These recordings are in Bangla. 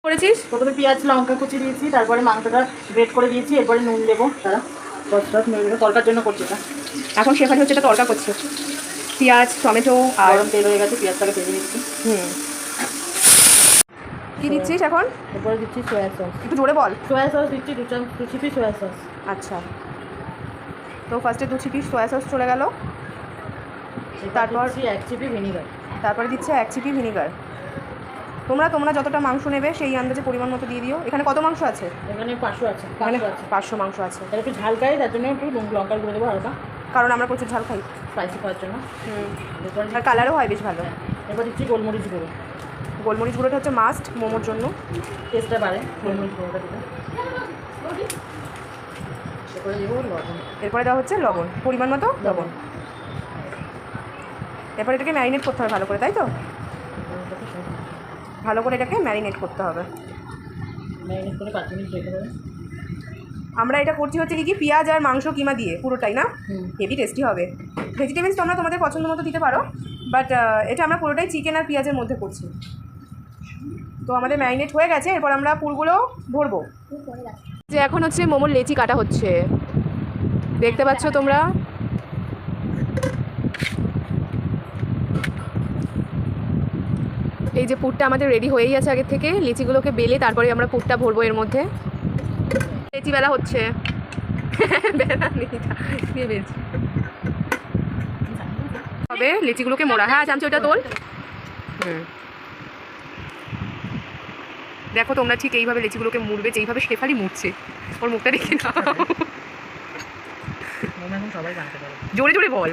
করেছিস? প্রথমে পেঁয়াজ লঙ্কা কুচি দিয়েছি, তারপরে মাংসটা গ্রেট করে দিয়েছি, এরপরে নুন দেবো। তারা তরকার জন্য করছি এটা। এখন শেফালি হচ্ছে এটা তরকা করছে, পেঁয়াজ টমেটো আর গরম তেল হয়ে গেছে, পেঁয়াজটাকে ভেজে দিচ্ছি। কি দিচ্ছিস এখন? এরপরে দিচ্ছি সয়া সস। একটু জোরে বল। সয়া সস দিচ্ছি 2 চিপি সয়া সস। আচ্ছা, তো ফার্স্টে 2 চিপি সয়া সস চলে গেল, তারপর 1 চিপি ভিনিগার। তারপরে দিচ্ছে 1 চিপি ভিনিগার। তোমরা যতটা মাংস নেবে সেই আন্দাজে পরিমাণ মতো দিয়ে দিও। এখানে কত মাংস আছে? এখানে 500 আছে। এখানে 500 মাংস আছে। এটা একটু ঝাল খাই, তার জন্য একটু লঙ্কার গুঁড়ো দেবো হালকা, কারণ আমরা প্রচুর ঝাল খাই, স্পাইসি খাওয়ার জন্য। আর কালারও হয় বেশ ভালো। এবার দিচ্ছি গোলমরিচ গুঁড়ো। গোলমরিচ গুঁড়োটা হচ্ছে মাস্ট মোমোর জন্য, টেস্টটা বাড়ে গোলমরিচ গুঁড়োটা দিলে। এরপরে দেবো লবণ। এরপরে দেওয়া হচ্ছে লবণ, পরিমাণ মতো লবণ। এরপর এটাকে ম্যারিনেট করতে হবে ভালো করে, তাই তো? ভালো করে এটাকে ম্যারিনেট করতে হবে। ম্যারিনেট করে 5 মিনিট রেখে দেবে। আমরা এটা করছি হচ্ছে কি পেঁয়াজ আর মাংস কিমা দিয়ে পুরোটাই, না? হেভি টেস্টি হবে। ভেজিটেবলস তোমরা তোমাদের পছন্দ মতো দিতে পারো, বাট এটা আমরা পুরোটাই চিকেন আর পেঁয়াজের মধ্যে করছি। তো আমাদের ম্যারিনেট হয়ে গেছে, এরপর আমরা পুরগুলো ভরবো। যে এখন হচ্ছে মোমোর লেচি কাটা হচ্ছে, দেখতে পাচ্ছ তোমরা। এই যে পুরটা আমাদের রেডি হয়েই আছে আগের থেকে, লিচিগুলোকে বেলে তারপরে আমরা পুরটা ভরবো এর মধ্যে। লেচি বেলা হচ্ছে, হবে লিচিগুলোকে মোড়া। হ্যাঁ চামচ ওটা তোল। দেখো তোমরা ঠিক এইভাবে লিচিগুলোকে মুড়বে যেইভাবে শেফালি মুড়ছে। ওর মুখটা দেখে না, সবাই জানতে পারে। জোরে জোরে বল।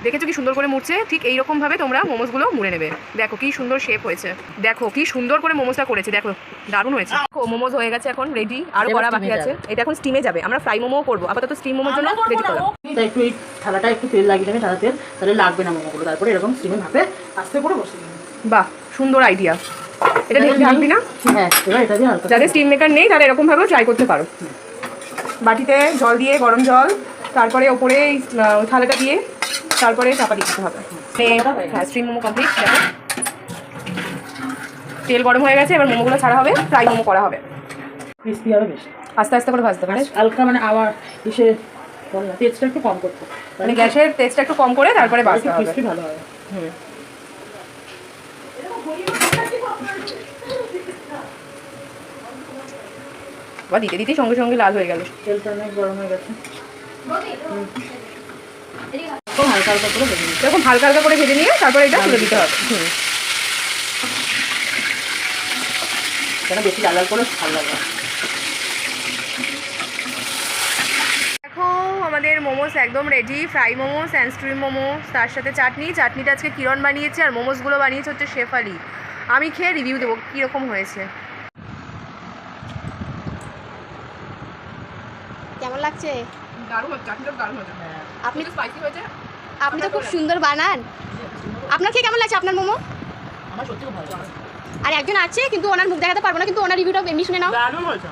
দেখেছো কি সুন্দর করে মুড়ছে? ঠিক এইরকমভাবে তোমরা মোমোসগুলো মুড়ে নেবে। দেখো কি সুন্দর শেপ হয়েছে, দেখো কি সুন্দর করে মোমোসটা করেছে, দেখো দারুণ হয়েছে। দেখো মোমোস হয়ে গেছে, এখন রেডি, আরও করা বাকি আছে। এটা এখন স্টিমে যাবে, আমরা ফ্রাই মোমোও করবো। আপাতত স্টিম মোমোর জন্য রেডি করলাম। একটু এই থালাটা একটু তেল লাগিয়ে দেবে, সাদা তেল, তাহলে লাগবে না মোমোগুলো। তারপরে এরকম স্টিমে ভাপে আস্তে করে বসে দেবে। বাহ, সুন্দর আইডিয়া। এটা ঢাকবি না? হ্যাঁ, এবার এটা দিয়ে হালকা। যাদের স্টিম মেকার নেই তারা এরকমভাবেও ট্রাই করতে পারো। বাটিতে জল দিয়ে, গরম জল, তারপরে ওপরে থালাটা দিয়ে তারপরে চাপা দিতে হবে। হ্যাঁ, স্টিম মোমো কমপ্লিট। দেখো তেল গরম হয়ে গেছে, এবার মোমোগুলো ছাড়া হবে, ফ্রাই মোমো করা হবে। ক্রিস্পি হবে বেশি, আস্তে আস্তে করে ভাজতে পারে হালকা, মানে আবার এসে তেজটা একটু কম করতে, মানে গ্যাসের তেজটা একটু কম করে তারপরে ভাজতে হবে। ক্রিস্পি ভালো হবে। বা দিতে দিতেই সঙ্গে সঙ্গে লাল হয়ে গেল। তেলটা অনেক গরম হয়ে গেছে, হালকা হালকা করে ভেজে নিই। এরকম হালকা হালকা করে ভেজে নিয়ে তারপরে এটা তুলে দিতে হবে। কেন বেশি লাল লাল করে ভালো লাগে। দেখো আমাদের মোমোস একদম ready, fry momos and stream momos, তার সাথে চাটনিটা আজকে কিরণ বানিয়েছে, আর মোমোসগুলো বানিয়েছে হচ্ছে শেফালি। আমি খেয়ে রিভিউ দেবো কীরকম হয়েছে। কেমন লাগছে? দারুণ হচ্ছে, চাটনিটা দারুণ হচ্ছে। আপনি স্পাইসি হয়েছে, আপনি তো খুব সুন্দর বানান। আপনার খেয়ে কেমন লাগছে আপনার মোমো? আমার সত্যি খুব ভালো লাগে। আর একজন আছে কিন্তু ওনার মুখ দেখাতে পারবো না, কিন্তু ওনার রিভিউটা এমনি শুনে নাও। দারুণ হয়েছে।